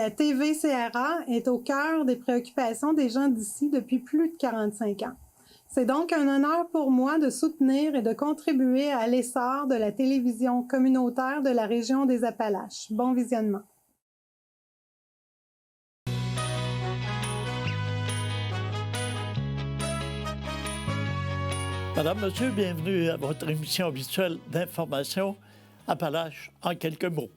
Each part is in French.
La TVCRA est au cœur des préoccupations des gens d'ici depuis plus de 45 ans. C'est donc un honneur pour moi de soutenir et de contribuer à l'essor de la télévision communautaire de la région des Appalaches. Bon visionnement. Madame, Monsieur, bienvenue à votre émission habituelle d'information Appalaches en quelques mots.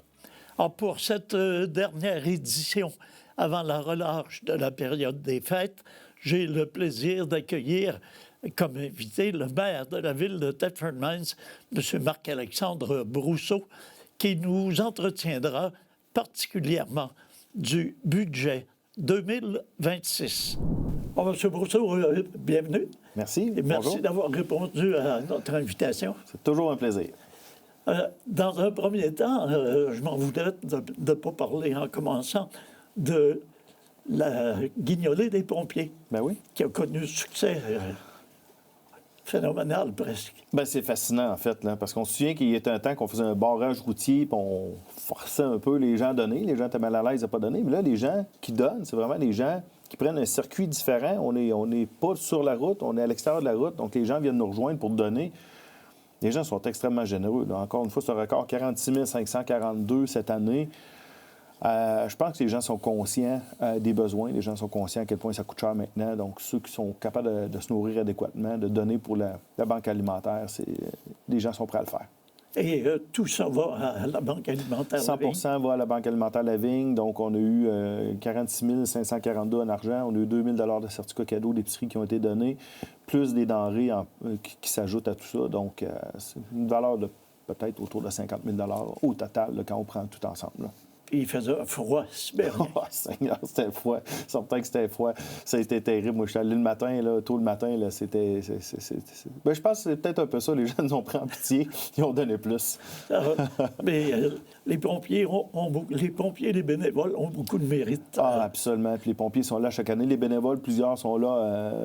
Alors, pour cette dernière édition, avant la relâche de la période des fêtes, j'ai le plaisir d'accueillir comme invité le maire de la ville de Thetford Mines, M. Marc-Alexandre Brousseau, qui nous entretiendra particulièrement du budget 2026. Bon, M. Brousseau, bienvenue. Merci. Et merci Bonjour. d'avoir répondu à notre invitation. C'est toujours un plaisir. Dans un premier temps, je m'en voudrais de ne pas parler en commençant de la guignolée des pompiers, Ben oui. qui a connu un succès phénoménal presque. Ben c'est fascinant, en fait, là, parce qu'on se souvient qu'il y a un temps qu'on faisait un barrage routier, puis on forçait un peu les gens à donner. Les gens étaient mal à l'aise à ne pas donner. Mais là, les gens qui donnent, c'est vraiment les gens qui prennent un circuit différent. On n'est pas sur la route, on est à l'extérieur de la route. Donc, les gens viennent nous rejoindre pour donner. Les gens sont extrêmement généreux. Là. Encore une fois, c'est un record 46 542 cette année. Je pense que les gens sont conscients des besoins. Les gens sont conscients à quel point ça coûte cher maintenant. Donc, ceux qui sont capables de se nourrir adéquatement, de donner pour la banque alimentaire, les gens sont prêts à le faire. Et tout ça va à la Banque alimentaire 100 va à la Banque alimentaire Lavigne. Donc, on a eu 46 542 en argent. On a eu 2 000 de certificats cadeaux d'épicerie qui ont été donnés, plus des denrées qui s'ajoutent à tout ça. Donc, c'est une valeur de peut-être autour de 50 000 au total, là, quand on prend tout ensemble. Là. Puis il faisait un froid sibérien. Oh, Seigneur, c'était froid. Certain que c'était froid. Ça a été terrible. Moi, je suis allé le matin, là, tôt le matin, là, c'était... Ben, je pense que c'est peut-être un peu ça. Les gens nous ont pris en pitié. Ils ont donné plus. Mais les pompiers et les bénévoles ont beaucoup de mérite. Ah, absolument. Puis les pompiers sont là chaque année. Les bénévoles, plusieurs sont là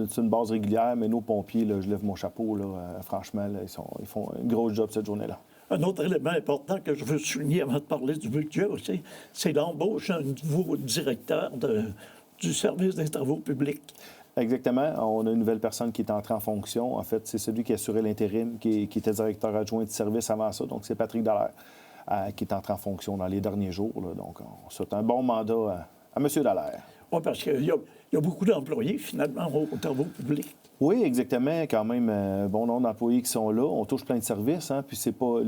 sur une base régulière. Mais nos pompiers, là, je lève mon chapeau, là, franchement, là, ils font un gros job cette journée-là. Un autre élément important que je veux souligner avant de parler du budget aussi, c'est l'embauche d'un nouveau directeur du service des travaux publics. Exactement. On a une nouvelle personne qui est entrée en fonction. En fait, c'est celui qui assurait l'intérim, qui était directeur adjoint de service avant ça. Donc, c'est Patrick Dallaire qui est entré en fonction dans les derniers jours. Là. Donc, on souhaite un bon mandat à M. Dallaire. Oui, parce qu'il y a beaucoup d'employés, finalement, aux travaux publics. Oui, exactement. Quand même, bon nombre d'employés qui sont là. On touche plein de services. Hein? Puis c'est pas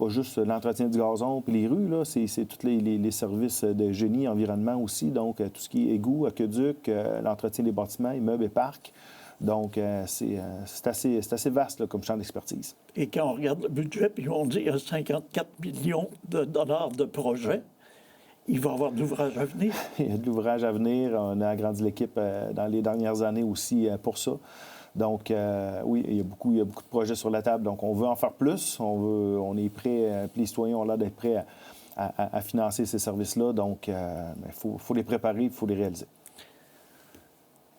juste l'entretien du gazon puis les rues. Là. C'est tous les services de génie, environnement aussi. Donc, tout ce qui est égouts, aqueduc, l'entretien des bâtiments, immeubles et parcs. Donc, c'est assez vaste là, comme champ d'expertise. Et quand on regarde le budget, puis on dit qu'il y a 54 millions de dollars de projets, il va y avoir de l'ouvrage à venir. Il y a de l'ouvrage à venir. On a agrandi l'équipe dans les dernières années aussi pour ça. Donc, oui, il y a beaucoup de projets sur la table. Donc, on veut en faire plus. On est prêt, puis les citoyens ont l'air d'être prêts à financer ces services-là. Donc, il faut les préparer, il faut les réaliser.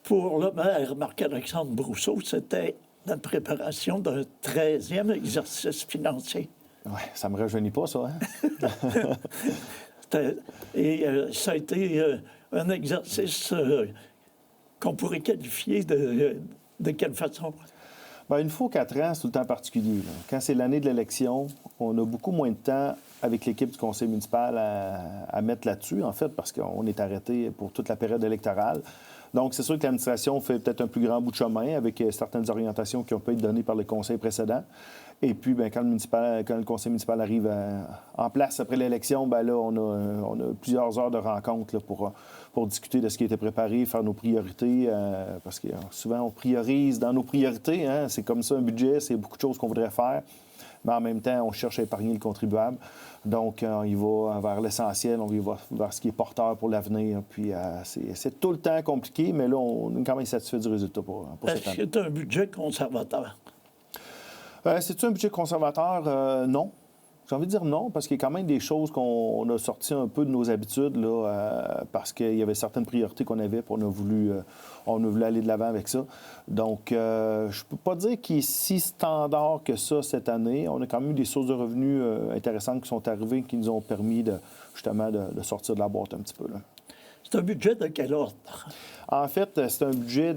Pour le maire Marc-Alexandre Brousseau, c'était la préparation d'un 13e exercice financier. Oui, ça ne me rajeunit pas, ça. Hein? Et ça a été un exercice qu'on pourrait qualifier de quelle façon? Bien, une fois 4 ans, c'est tout le temps particulier. Là. Quand c'est l'année de l'élection, on a beaucoup moins de temps avec l'équipe du conseil municipal à mettre là-dessus, en fait, parce qu'on est arrêté pour toute la période électorale. Donc, c'est sûr que l'administration fait peut-être un plus grand bout de chemin avec certaines orientations qui ont pu être données par les conseils précédents. Et puis, bien, quand le conseil municipal arrive en place après l'élection, bien là, on a plusieurs heures de rencontres là, pour discuter de ce qui a été préparé, faire nos priorités, parce que souvent, on priorise dans nos priorités. Hein, c'est comme ça, un budget, c'est beaucoup de choses qu'on voudrait faire. Mais en même temps, on cherche à épargner le contribuable. Donc, on y va vers l'essentiel, on y va vers ce qui est porteur pour l'avenir. Puis, c'est tout le temps compliqué, mais là, on est quand même satisfait du résultat pour cette année. Est-ce que c'est un budget conservateur? C'est-tu un budget conservateur? Non. J'ai envie de dire non, parce qu'il y a quand même des choses qu'on a sorties un peu de nos habitudes, là, parce qu'il y avait certaines priorités qu'on avait, puis on a voulu aller de l'avant avec ça. Donc, je ne peux pas dire qu'il est si standard que ça cette année. On a quand même eu des sources de revenus intéressantes qui sont arrivées, qui nous ont permis justement de sortir de la boîte un petit peu, là. C'est un budget de quel ordre? En fait, c'est un budget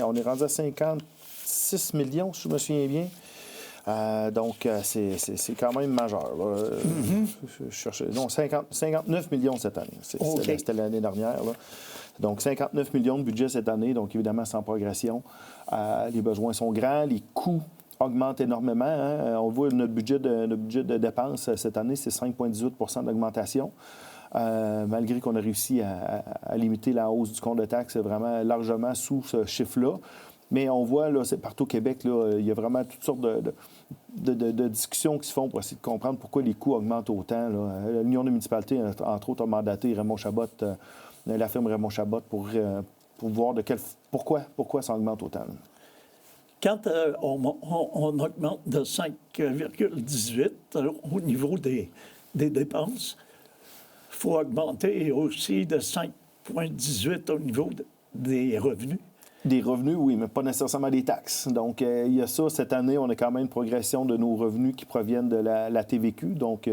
on est rendu à 56 millions, si je me souviens bien. Donc, c'est quand même majeur, là. Je cherchais, non, 59 millions cette année. C'était l'année dernière, là. Donc, 59 millions de budget cette année, donc évidemment, c'est en progression. Les besoins sont grands, les coûts augmentent énormément, hein. On voit notre budget de dépenses cette année, c'est 5,18 d'augmentation. Malgré qu'on a réussi à limiter la hausse du compte de taxes vraiment largement sous ce chiffre-là. Mais on voit, là, partout au Québec, là, il y a vraiment toutes sortes de discussions qui se font pour essayer de comprendre pourquoi les coûts augmentent autant, là. L'Union des municipalités, entre autres, a mandaté Raymond Chabot, la firme Raymond Chabot, pour voir pourquoi ça augmente autant, là. Quand on augmente de 5,18 au niveau des dépenses, il faut augmenter aussi de 5,18 au niveau des revenus. Des revenus, oui, mais pas nécessairement des taxes. Donc, il y a ça. Cette année, on a quand même une progression de nos revenus qui proviennent de la TVQ. Donc,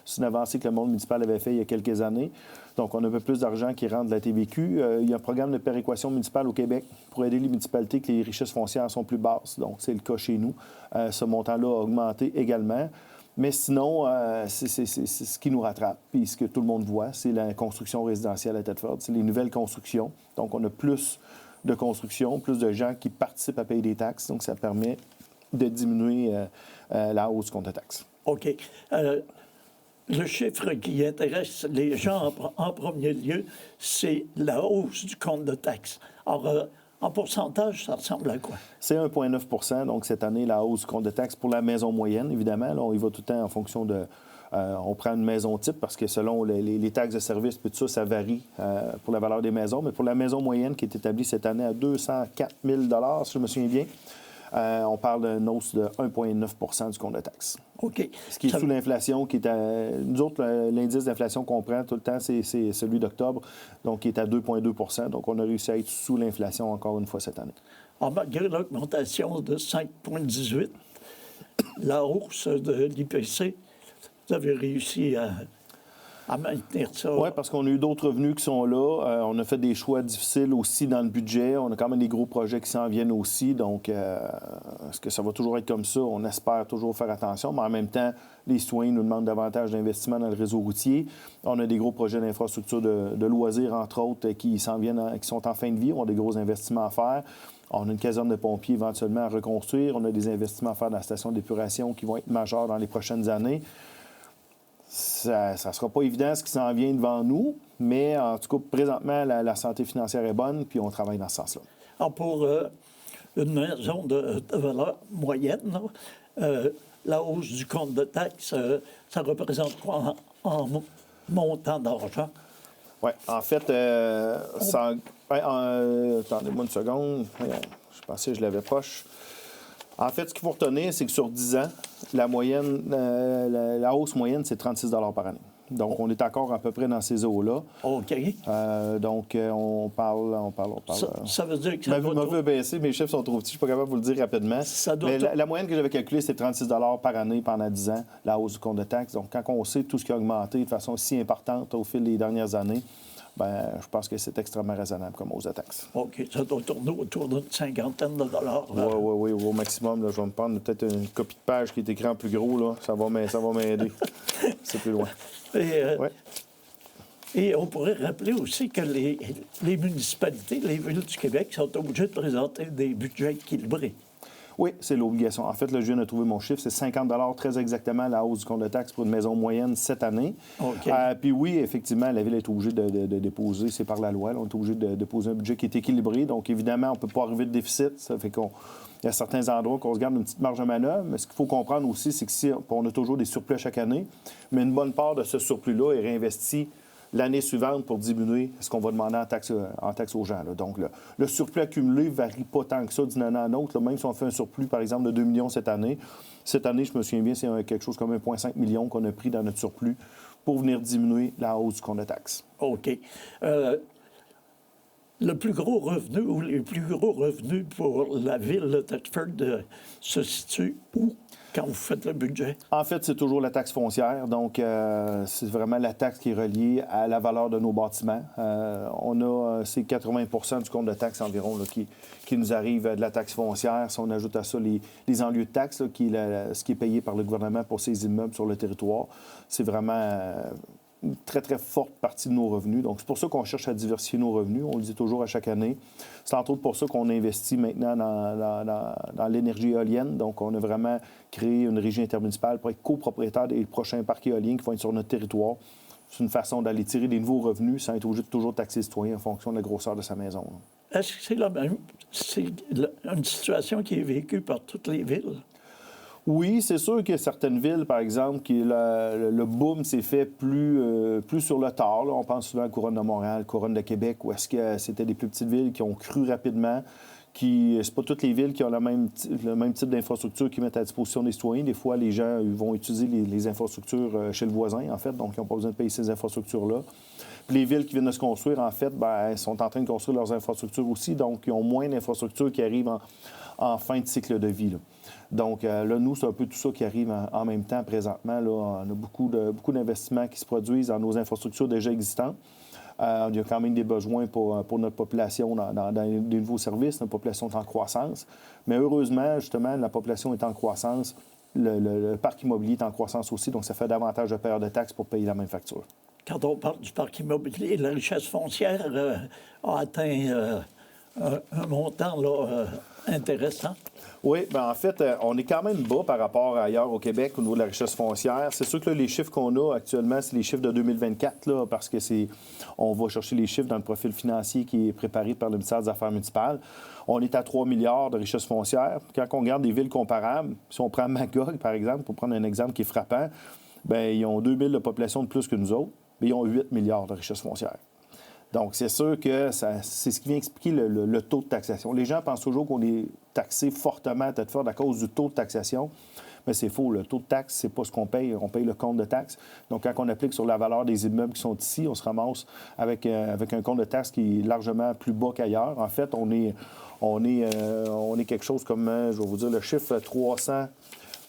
c'est une avancée que le monde municipal avait fait il y a quelques années. Donc, on a un peu plus d'argent qui rentre de la TVQ. Il y a un programme de péréquation municipale au Québec pour aider les municipalités que les richesses foncières sont plus basses. Donc, c'est le cas chez nous. Ce montant-là a augmenté également. Mais sinon, c'est ce qui nous rattrape. Puis ce que tout le monde voit, c'est la construction résidentielle à Thetford. C'est les nouvelles constructions. Donc, on a plus de construction, plus de gens qui participent à payer des taxes. Donc, ça permet de diminuer la hausse du compte de taxes. OK. Le chiffre qui intéresse les gens en premier lieu, c'est la hausse du compte de taxes. Alors, en pourcentage, ça ressemble à quoi? C'est 1,9 donc cette année, la hausse du compte de taxes pour la maison moyenne, évidemment. Là, on y va tout le temps en fonction de... on prend une maison type parce que selon les taxes de service, puis tout ça, ça varie pour la valeur des maisons. Mais pour la maison moyenne qui est établie cette année à 204 000 si je me souviens bien, on parle d'une hausse de 1,9 du compte de taxes. OK. Ce qui est sous l'inflation, qui est à... Nous autres, l'indice d'inflation qu'on prend tout le temps, c'est celui d'octobre, donc qui est à 2,2 Donc, on a réussi à être sous l'inflation encore une fois cette année. Alors, malgré l'augmentation de 5,18, la hausse de l'IPC, vous avez réussi à maintenir ça. Oui, parce qu'on a eu d'autres revenus qui sont là. On a fait des choix difficiles aussi dans le budget. On a quand même des gros projets qui s'en viennent aussi. Donc, est-ce que ça va toujours être comme ça? On espère toujours faire attention. Mais en même temps, les citoyens nous demandent davantage d'investissement dans le réseau routier. On a des gros projets d'infrastructure de loisirs, entre autres, qui s'en viennent, qui sont en fin de vie. On a des gros investissements à faire. On a une caserne de pompiers éventuellement à reconstruire. On a des investissements à faire dans la station d'épuration qui vont être majeurs dans les prochaines années. Ça ne sera pas évident ce qui s'en vient devant nous, mais en tout cas, présentement, la santé financière est bonne, puis on travaille dans ce sens-là. Alors, pour une maison de valeur moyenne, là, la hausse du compte de taxes, ça représente quoi en montant d'argent? Oui, en fait, attendez-moi une seconde. Je pensais que je l'avais proche. En fait, ce qu'il faut retenir, c'est que sur 10 ans, la moyenne, la hausse moyenne, c'est 36 par année. Donc, on est encore à peu près dans ces eaux-là. OK. Donc, on parle. Ça veut dire que ça doit... Ma vue a baissé, mes chiffres sont trop petits, je ne suis pas capable de vous le dire rapidement. Mais la moyenne que j'avais calculée, c'est 36 par année pendant 10 ans, la hausse du compte de taxes. Donc, quand on sait tout ce qui a augmenté de façon si importante au fil des dernières années, bien, je pense que c'est extrêmement raisonnable comme hausse de taxes. OK. Ça doit tourner autour d'une cinquantaine de dollars. Oui, au maximum. Là, je vais me prendre peut-être une copie de page qui est écrite en plus gros. Là. Ça va m'aider. C'est plus loin. Et on pourrait rappeler aussi que les municipalités, les villes du Québec sont obligées de présenter des budgets équilibrés. Oui, c'est l'obligation. En fait, là, je viens de trouver mon chiffre. C'est 50 très exactement la hausse du compte de taxes pour une maison moyenne cette année. OK. Puis oui, effectivement, la Ville est obligée de déposer, c'est par la loi, là, on est obligé de déposer un budget qui est équilibré. Donc, évidemment, on ne peut pas arriver de déficit. Ça fait qu'il y a certains endroits qu'on se garde une petite marge de manœuvre. Mais ce qu'il faut comprendre aussi, c'est que si on a toujours des surplus chaque année, mais une bonne part de ce surplus-là est réinvesti l'année suivante pour diminuer ce qu'on va demander en taxe aux gens. Là. Donc, le surplus accumulé ne varie pas tant que ça d'une année à l'autre. Même si on fait un surplus, par exemple, de 2 millions cette année, je me souviens bien, c'est quelque chose comme 1,5 million qu'on a pris dans notre surplus pour venir diminuer la hausse du compte de taxe. OK. Le plus gros revenu ou les plus gros revenus pour la ville de Thetford se situent où quand vous faites le budget? En fait, c'est toujours la taxe foncière. Donc, c'est vraiment la taxe qui est reliée à la valeur de nos bâtiments. C'est 80 du compte de taxe environ là, qui nous arrive de la taxe foncière. Si on ajoute à ça les enlieux de taxes, là, ce qui est payé par le gouvernement pour ces immeubles sur le territoire, c'est vraiment une très, très forte partie de nos revenus. Donc, c'est pour ça qu'on cherche à diversifier nos revenus. On le dit toujours à chaque année. C'est entre autres pour ça qu'on investit maintenant dans l'énergie éolienne. Donc, on a vraiment créé une régie intermunicipale pour être copropriétaire des prochains parcs éoliens qui vont être sur notre territoire. C'est une façon d'aller tirer des nouveaux revenus sans être obligé de toujours taxer le citoyen en fonction de la grosseur de sa maison. Est-ce que c'est la même? C'est une situation qui est vécue par toutes les villes? Oui, c'est sûr que certaines villes, par exemple, le boom s'est fait plus sur le tard. Là. On pense souvent à Couronne de Montréal, Couronne de Québec, où est-ce que c'était des plus petites villes qui ont cru rapidement. C'est pas toutes les villes qui ont le même type d'infrastructure qui mettent à disposition des citoyens. Des fois, les gens vont utiliser les infrastructures chez le voisin, en fait, donc ils n'ont pas besoin de payer ces infrastructures-là. Puis les villes qui viennent de se construire, en fait, elles sont en train de construire leurs infrastructures aussi, donc ils ont moins d'infrastructures qui arrivent en fin de cycle de vie. Là. Donc, là, nous, c'est un peu tout ça qui arrive en même temps présentement. Là, on a beaucoup d'investissements qui se produisent dans nos infrastructures déjà existantes. Il y a quand même des besoins pour notre population dans des nouveaux services. Notre population est en croissance. Mais heureusement, justement, la population est en croissance. Le parc immobilier est en croissance aussi, donc ça fait davantage de payeurs de taxes pour payer la même facture. Quand on parle du parc immobilier, la richesse foncière a atteint un montant là, intéressant. Oui, bien en fait, on est quand même bas par rapport à ailleurs au Québec au niveau de la richesse foncière. C'est sûr que là, les chiffres qu'on a actuellement, c'est les chiffres de 2024, là, parce que on va chercher les chiffres dans le profil financier qui est préparé par le ministère des Affaires municipales. On est à 3 milliards de richesse foncière. Quand on regarde des villes comparables, si on prend Magog, par exemple, pour prendre un exemple qui est frappant, bien, ils ont 2000 de population de plus que nous autres, mais ils ont 8 milliards de richesse foncière. Donc, c'est sûr que c'est ce qui vient expliquer le taux de taxation. Les gens pensent toujours qu'on est taxé fortement à Thetford à cause du taux de taxation, mais c'est faux. Le taux de taxe, c'est pas ce qu'on paye. On paye le compte de taxe. Donc, quand on applique sur la valeur des immeubles qui sont ici, on se ramasse avec un compte de taxe qui est largement plus bas qu'ailleurs. En fait, on est quelque chose comme, je vais vous dire, le chiffre 300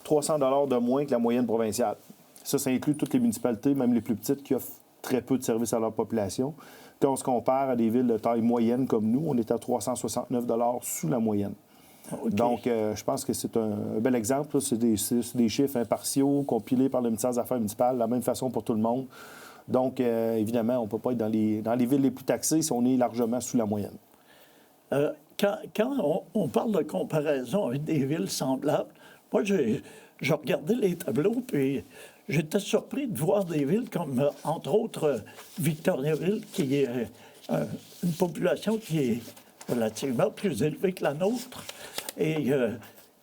$ de moins que la moyenne provinciale. Ça inclut toutes les municipalités, même les plus petites, qui offrent très peu de services à leur population. Quand on se compare à des villes de taille moyenne comme nous, on est à 369 $ sous la moyenne. Okay. Donc, je pense que c'est un bel exemple. C'est des chiffres impartiaux, compilés par le ministère des Affaires municipales, de la même façon pour tout le monde. Donc, évidemment, on ne peut pas être dans les villes les plus taxées si on est largement sous la moyenne. Quand on parle de comparaison avec des villes semblables, moi, j'ai regardé les tableaux, puis j'étais surpris de voir des villes comme, entre autres, Victoriaville, qui est une population qui est relativement plus élevée que la nôtre. Et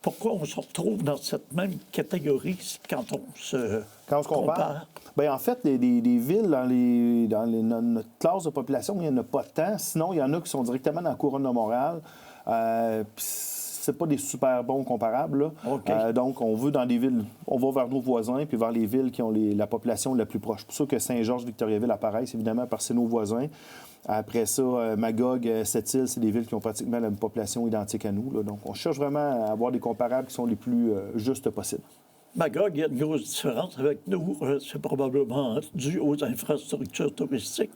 pourquoi on se retrouve dans cette même catégorie quand on se compare? Bien, en fait, des villes dans notre classe de population, il n'y en a pas tant. Sinon, il y en a qui sont directement dans la Couronne de Montréal. C'est pas des super bons comparables. Là. Okay. Donc, on veut dans des villes, on va vers nos voisins puis vers les villes qui ont la population la plus proche. C'est pour ça que Saint-Georges-Victoriaville apparaissent, évidemment, parce que c'est nos voisins. Après ça, Magog, Sept-Îles, c'est des villes qui ont pratiquement la même population identique à nous. Là. Donc, on cherche vraiment à avoir des comparables qui sont les plus justes possibles. Magog, il y a une grosse différence avec nous. C'est probablement dû aux infrastructures touristiques.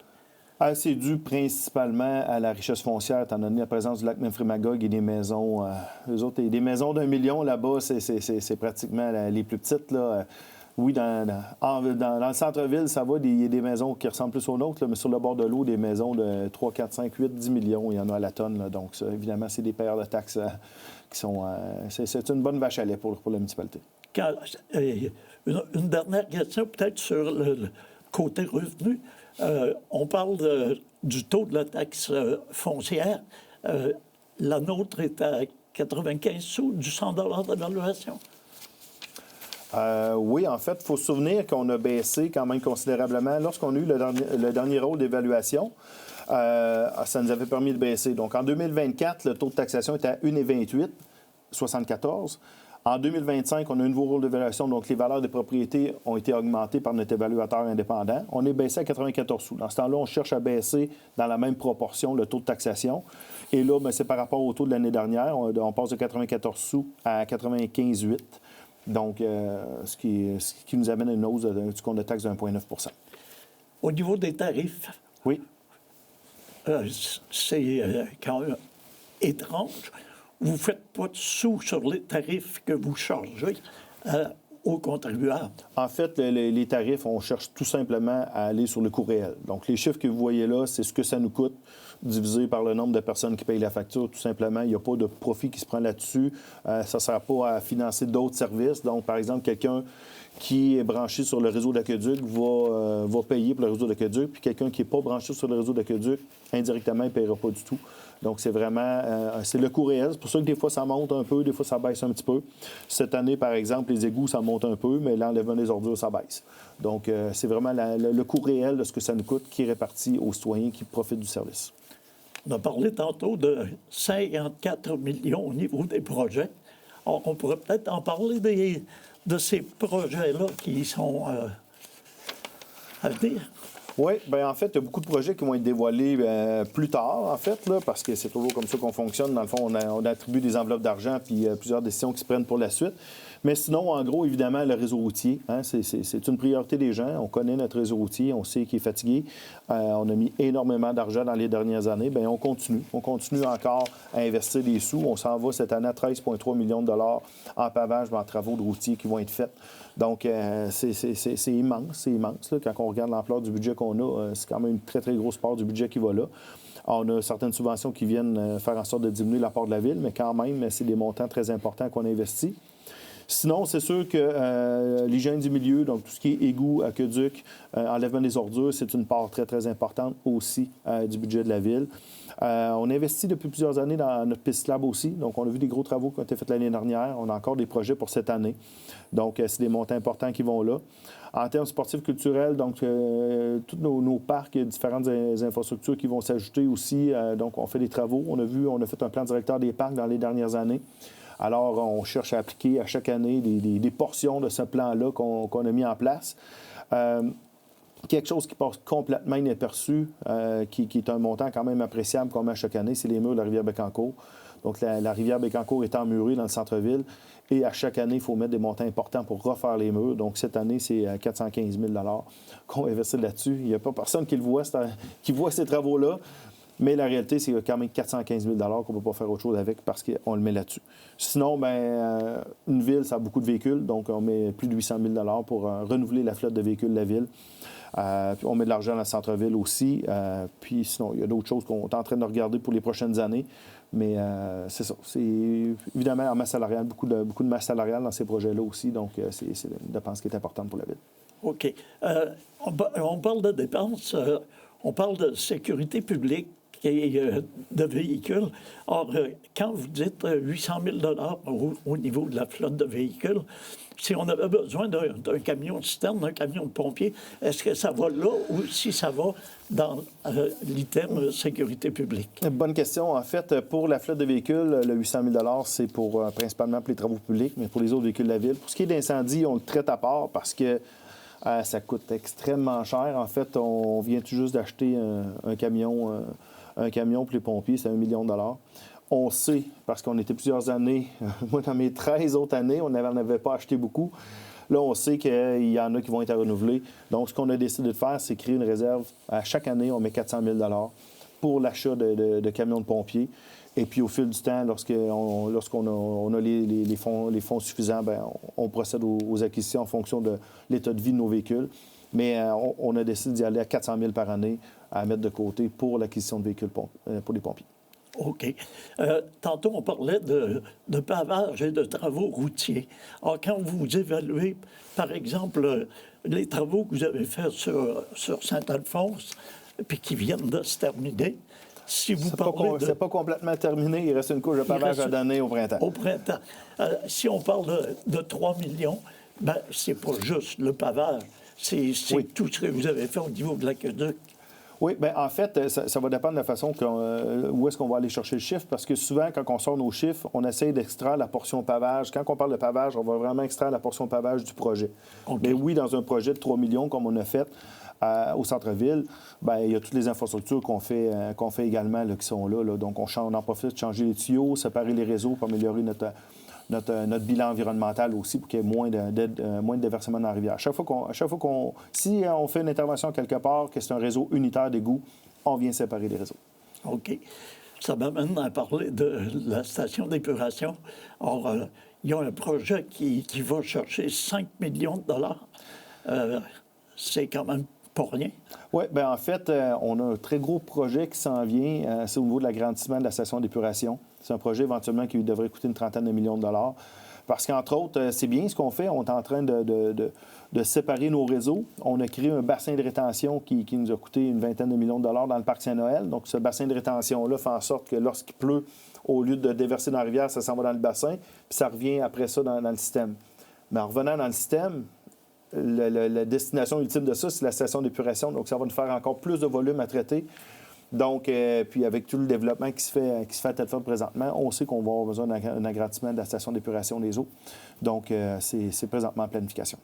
C'est dû principalement à la richesse foncière, étant donné la présence du lac Memphremagog et des maisons. Eux autres, des maisons d'1 million là-bas, c'est pratiquement les plus petites. Là. Oui, dans le centre-ville, ça va, il y a des maisons qui ressemblent plus aux nôtres, là, mais sur le bord de l'eau, des maisons de 3, 4, 5, 8, 10 millions, il y en a à la tonne. Là. Donc, ça, évidemment, c'est des payeurs de taxes qui sont... c'est une bonne vache à lait pour la municipalité. Une dernière question, peut-être sur le côté revenu. On parle du taux de la taxe foncière. La nôtre est à 95 sous du 100 $ d'évaluation. Oui, en fait, il faut se souvenir qu'on a baissé quand même considérablement. Lorsqu'on a eu le dernier rôle d'évaluation, ça nous avait permis de baisser. Donc, en 2024, le taux de taxation était à 1,28, 74. En 2025, on a un nouveau rôle d'évaluation, donc les valeurs des propriétés ont été augmentées par notre évaluateur indépendant. On est baissé à 94 sous. Dans ce temps-là, on cherche à baisser dans la même proportion le taux de taxation. Et là, bien, c'est par rapport au taux de l'année dernière. On passe de 94 sous à 95,8. Donc, ce qui nous amène à une hausse du compte de taxe de 1,9 %. Au niveau des tarifs, Oui. c'est quand même étrange. Vous ne faites pas de sous sur les tarifs que vous chargez aux contribuables. En fait, les tarifs, on cherche tout simplement à aller sur le coût réel. Donc, les chiffres que vous voyez là, c'est ce que ça nous coûte divisé par le nombre de personnes qui payent la facture. Tout simplement, il n'y a pas de profit qui se prend là-dessus. Ça ne sert pas à financer d'autres services. Donc, par exemple, quelqu'un qui est branché sur le réseau d'aqueduc va payer pour le réseau d'aqueduc, puis quelqu'un qui n'est pas branché sur le réseau d'aqueduc, indirectement, il ne paiera pas du tout. Donc, c'est vraiment c'est le coût réel. C'est pour ça que des fois, ça monte un peu, des fois, ça baisse un petit peu. Cette année, par exemple, les égouts, ça monte un peu, mais l'enlèvement des ordures, ça baisse. Donc, c'est vraiment le coût réel de ce que ça nous coûte qui est réparti aux citoyens qui profitent du service. On a parlé tantôt de 54 millions au niveau des projets. Alors, on pourrait peut-être en parler de ces projets-là qui sont à venir. Oui, bien en fait, il y a beaucoup de projets qui vont être dévoilés plus tard, en fait, là, parce que c'est toujours comme ça qu'on fonctionne. Dans le fond, on attribue des enveloppes d'argent puis plusieurs décisions qui se prennent pour la suite. Mais sinon, en gros, évidemment, le réseau routier, hein, c'est une priorité des gens. On connaît notre réseau routier, on sait qu'il est fatigué. On a mis énormément d'argent dans les dernières années. Bien, on continue. On continue encore à investir des sous. On s'en va cette année à 13,3 millions de dollars en pavage, en travaux de routier qui vont être faits. Donc, c'est immense, c'est immense. Là. Quand on regarde l'ampleur du budget qu'on a, c'est quand même une très, très grosse part du budget qui va là. On a certaines subventions qui viennent faire en sorte de diminuer l'apport de la ville, mais quand même, c'est des montants très importants qu'on investit. Sinon, c'est sûr que l'hygiène du milieu, donc tout ce qui est égout, aqueduc, enlèvement des ordures, c'est une part très, très importante aussi du budget de la ville. On investit depuis plusieurs années dans notre piste lab aussi. Donc, on a vu des gros travaux qui ont été faits l'année dernière. On a encore des projets pour cette année. Donc, c'est des montants importants qui vont là. En termes sportifs culturels, donc, tous nos parcs, différentes infrastructures qui vont s'ajouter aussi. Donc, on fait des travaux. On a fait un plan directeur des parcs dans les dernières années. Alors, on cherche à appliquer à chaque année des portions de ce plan-là qu'on a mis en place. Quelque chose qui passe complètement inaperçu, qui est un montant quand même appréciable qu'on met à chaque année, c'est les murs de la rivière Bécancour. Donc, la rivière Bécancour est emmurée dans le centre-ville. Et à chaque année, il faut mettre des montants importants pour refaire les murs. Donc, cette année, c'est 415 000 qu'on va investir là-dessus. Il n'y a pas personne qui voit ces travaux-là. Mais la réalité, c'est qu'il y a quand même 415 000 qu'on ne peut pas faire autre chose avec parce qu'on le met là-dessus. Sinon, bien, une ville, ça a beaucoup de véhicules. Donc, on met plus de 800 000 pour renouveler la flotte de véhicules de la ville. Puis on met de l'argent dans le centre-ville aussi. Puis sinon, il y a d'autres choses qu'on est en train de regarder pour les prochaines années. Mais c'est ça. C'est évidemment en masse salariale, beaucoup de masse salariale dans ces projets-là aussi. Donc, c'est une dépense qui est importante pour la ville. OK. On parle de dépenses, on parle de sécurité publique et de véhicules. Or, quand vous dites 800 000 au niveau de la flotte de véhicules, si on avait besoin d'un camion de citerne, d'un camion de pompier, est-ce que ça va là ou si ça va dans l'item sécurité publique? Bonne question. En fait, pour la flotte de véhicules, le 800 000 c'est principalement pour les travaux publics, mais pour les autres véhicules de la ville. Pour ce qui est d'incendie, on le traite à part parce que ça coûte extrêmement cher. En fait, on vient tout juste d'acheter un camion pour les pompiers, c'est 1 million de dollars. On sait, parce qu'on était plusieurs années, moi, dans mes 13 autres années, on n'en avait pas acheté beaucoup. Là, on sait qu'il y en a qui vont être à renouveler. Donc, ce qu'on a décidé de faire, c'est créer une réserve. À chaque année, on met 400 000 pour l'achat de camions de pompiers. Et puis, au fil du temps, lorsqu'on a les fonds suffisants, bien, on procède aux acquisitions en fonction de l'état de vie de nos véhicules. Mais on a décidé d'y aller à 400 000 par année à mettre de côté pour l'acquisition de véhicules pour les pompiers. OK. Tantôt, on parlait de pavage et de travaux routiers. Alors, quand vous évaluez, par exemple, les travaux que vous avez faits sur Saint-Alphonse, puis qui viennent de se terminer, si vous parlez c'est pas complètement terminé. Il reste une couche de pavage à donner au printemps. Au printemps. Si on parle de 3 millions, Bien, c'est pas juste le pavage, c'est Oui. tout ce que vous avez fait au niveau de l'aqueduc. Oui, bien, en fait, ça va dépendre de la façon où est-ce qu'on va aller chercher le chiffre, parce que souvent, quand on sort nos chiffres, on essaye d'extraire la portion pavage. Quand on parle de pavage, on va vraiment extraire la portion pavage du projet. OK. Mais oui, dans un projet de 3 millions, comme on a fait au centre-ville, bien, il y a toutes les infrastructures qu'on fait également là, qui sont là. Donc, on en profite de changer les tuyaux, séparer les réseaux pour améliorer notre bilan environnemental aussi pour qu'il y ait moins de déversement dans la rivière. Si on fait une intervention quelque part, que c'est un réseau unitaire d'égouts, on vient séparer les réseaux. OK. Ça m'amène à parler de la station d'épuration. Or, il y a un projet qui va chercher 5 millions de dollars. C'est quand même pas rien. Oui, bien en fait, on a un très gros projet qui s'en vient. C'est au niveau de l'agrandissement de la station d'épuration. C'est un projet éventuellement qui devrait coûter une trentaine de millions de dollars. Parce qu'entre autres, c'est bien ce qu'on fait. On est en train de séparer nos réseaux. On a créé un bassin de rétention qui nous a coûté une vingtaine de millions de dollars dans le parc Saint-Noël. Donc, ce bassin de rétention-là fait en sorte que lorsqu'il pleut, au lieu de déverser dans la rivière, ça s'en va dans le bassin, puis ça revient après ça dans le système. Mais en revenant dans le système, la destination ultime de ça, c'est la station d'épuration. Donc, ça va nous faire encore plus de volume à traiter. Donc, puis avec tout le développement qui se fait à Thetford présentement, on sait qu'on va avoir besoin d'un agrandissement de la station d'épuration des eaux. Donc, c'est présentement en planification.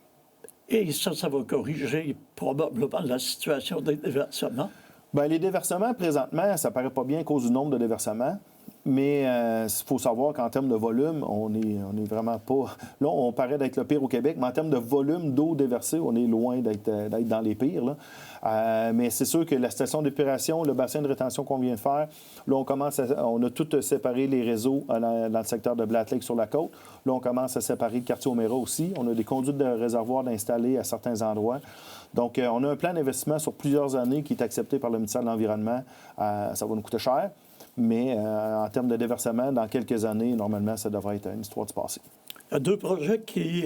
Et ça va corriger probablement la situation des déversements. Bien, les déversements, présentement, ça paraît pas bien à cause du nombre de déversements. Mais il faut savoir qu'en termes de volume, on est vraiment pas... Là, on paraît d'être le pire au Québec, mais en termes de volume d'eau déversée, on est loin d'être dans les pires, là. Mais c'est sûr que la station d'épuration, le bassin de rétention qu'on vient de faire, là, on a tout séparé les réseaux dans le secteur de Blatt Lake sur la côte. Là, on commence à séparer le quartier O'Meara aussi. On a des conduites de réservoirs d'installer à certains endroits. Donc, on a un plan d'investissement sur plusieurs années qui est accepté par le ministère de l'Environnement. Ça va nous coûter cher. Mais en termes de déversement, dans quelques années, normalement, ça devrait être une histoire du passé. Il y a deux projets qui,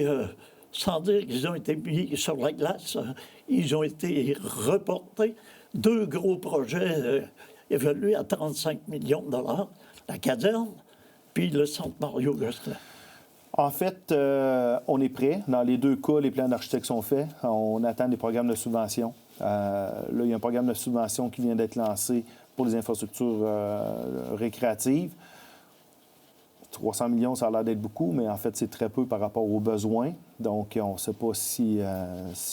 sans dire qu'ils ont été mis sur la glace, ils ont été reportés. Deux gros projets évalués à 35 millions de dollars. La caserne, puis le centre Mario Gosselin. En fait, on est prêt. Dans les deux cas, les plans d'architecte sont faits. On attend des programmes de subvention. Là, il y a un programme de subvention qui vient d'être lancé pour les infrastructures récréatives. 300 millions, ça a l'air d'être beaucoup, mais en fait, c'est très peu par rapport aux besoins. Donc, on ne sait pas si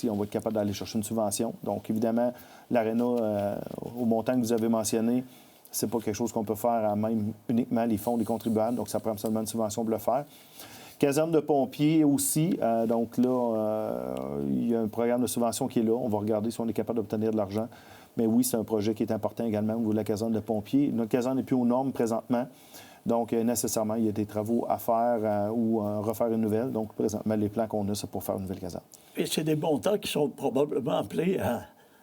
on va être capable d'aller chercher une subvention. Donc, évidemment, l'aréna, au montant que vous avez mentionné, c'est pas quelque chose qu'on peut faire à même uniquement les fonds des contribuables. Donc, ça prend seulement une subvention pour le faire. Caserne de pompiers aussi. Donc là, il y a un programme de subvention qui est là. On va regarder si on est capable d'obtenir de l'argent. Mais oui, c'est un projet qui est important également au niveau de la caserne de pompiers. Notre caserne n'est plus aux normes présentement. Donc, nécessairement, il y a des travaux à faire ou refaire une nouvelle. Donc, présentement, les plans qu'on a, c'est pour faire une nouvelle caserne. Et c'est des montants qui sont probablement appelés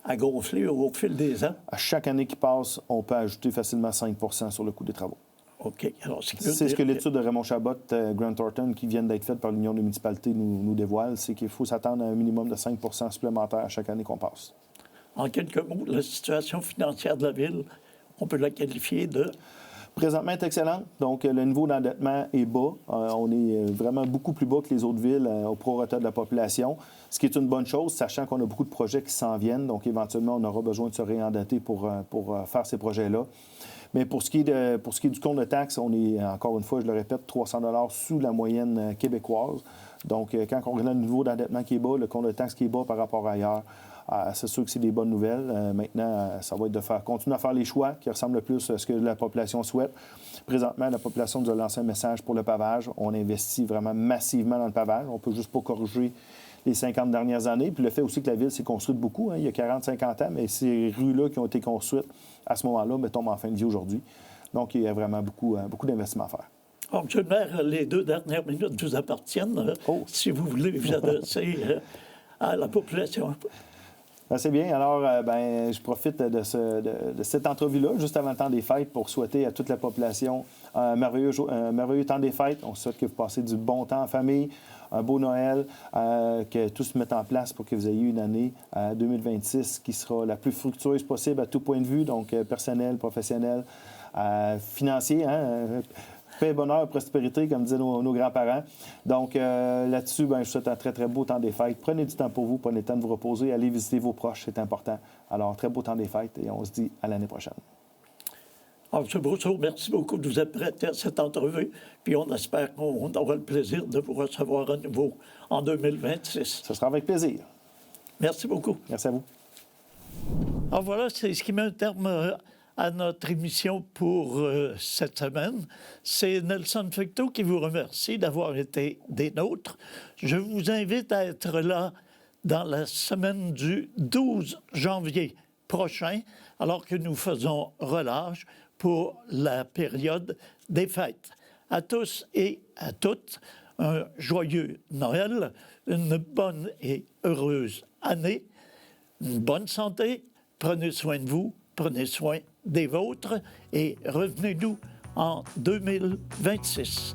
à gonfler au fil des ans. À chaque année qui passe, on peut ajouter facilement 5 sur le coût des travaux. OK. Alors, c'est ce que l'étude de Raymond Chabot, Grant Thornton, qui vient d'être faite par l'Union des municipalités, nous dévoile, c'est qu'il faut s'attendre à un minimum de 5 supplémentaire à chaque année qu'on passe. En quelques mots, la situation financière de la Ville, on peut la qualifier de... Présentement, est excellente. Donc, le niveau d'endettement est bas. On est vraiment beaucoup plus bas que les autres villes au prorata de la population, ce qui est une bonne chose, sachant qu'on a beaucoup de projets qui s'en viennent. Donc, éventuellement, on aura besoin de se réendetter pour faire ces projets-là. Mais pour ce qui est du compte de taxes, on est, encore une fois, je le répète, 300 $ sous la moyenne québécoise. Donc, quand on regarde le niveau d'endettement qui est bas, le compte de taxes qui est bas par rapport à ailleurs, c'est sûr que c'est des bonnes nouvelles. Maintenant, ça va être de continuer à faire les choix qui ressemblent le plus à ce que la population souhaite. Présentement, la population nous a lancé un message pour le pavage. On investit vraiment massivement dans le pavage. On ne peut juste pas corriger les 50 dernières années. Puis le fait aussi que la ville s'est construite beaucoup, il y a 40-50 ans, mais ces rues-là qui ont été construites à ce moment-là tombent en fin de vie aujourd'hui. Donc, il y a vraiment beaucoup d'investissements à faire. Alors, M. le maire, les 2 dernières minutes vous appartiennent. Si vous voulez vous adresser à la population. C'est bien. Alors, je profite de cette entrevue-là, juste avant le temps des fêtes, pour souhaiter à toute la population un merveilleux temps des fêtes. On souhaite que vous passez du bon temps en famille, un beau Noël, que tout se mette en place pour que vous ayez une année 2026 qui sera la plus fructueuse possible à tout point de vue, donc personnel, professionnel, financier. Paix, bonheur, prospérité, comme disaient nos grands-parents. Donc, là-dessus, je vous souhaite un très, très beau temps des fêtes. Prenez du temps pour vous, prenez le temps de vous reposer. Allez visiter vos proches, c'est important. Alors, très beau temps des fêtes et on se dit à l'année prochaine. Alors, M. Brousseau, merci beaucoup de vous être prêté à cette entrevue. Puis on espère qu'on aura le plaisir de vous recevoir à nouveau en 2026. Ce sera avec plaisir. Merci beaucoup. Merci à vous. Alors voilà, c'est ce qui met un terme à notre émission pour cette semaine. C'est Nelson Fecteau qui vous remercie d'avoir été des nôtres. Je vous invite à être là dans la semaine du 12 janvier prochain, alors que nous faisons relâche pour la période des fêtes. À tous et à toutes, un joyeux Noël, une bonne et heureuse année, une bonne santé, prenez soin de vous, prenez soin des vôtres et revenez-nous en 2026.